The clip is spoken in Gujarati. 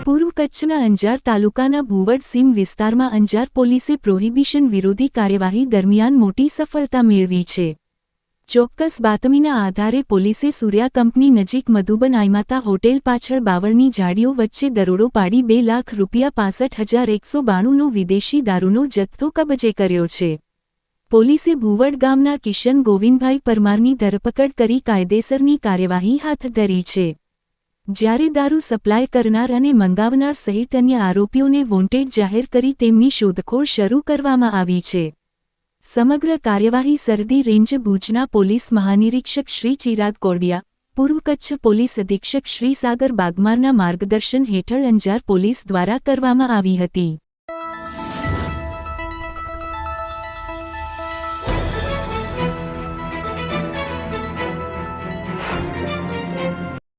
પૂર્વ કચ્છના અંજાર તાલુકાના ભૂવડ સીમ વિસ્તારમાં અંજાર પોલીસે પ્રોહિબિશન વિરોધી કાર્યવાહી દરમિયાન મોટી સફળતા મેળવી છે। ચોક્કસ બાતમીના આધારે પોલીસે સૂર્યા કંપની નજીક મધુબન આઈમાતા હોટેલ પાછળ બાવળની ઝાડીઓ વચ્ચે દરોડો પાડી ₹2,65,192નો વિદેશી દારૂનો જથ્થો કબજે કર્યો છે। પોલીસે ભૂવડ ગામના કિશન ગોવિંદભાઈ પરમારની ધરપકડ કરી કાયદેસરની કાર્યવાહી હાથ ધરી છે। જ્યારે દારૂ સપ્લાય કરનાર અને મંગાવનાર સહિત અન્ય આરોપીઓને વોન્ટેડ જાહેર કરી તેમની શોધખોળ શરૂ કરવામાં આવી છે। સમગ્ર કાર્યવાહી સરહદી રેન્જ ભુજના પોલીસ મહાનિરીક્ષક શ્રી ચિરાગ કોરડિયા, પૂર્વ કચ્છ પોલીસ અધિક્ષક શ્રી સાગર બાગમારના માર્ગદર્શન હેઠળ અંજાર પોલીસ દ્વારા કરવામાં આવી હતી।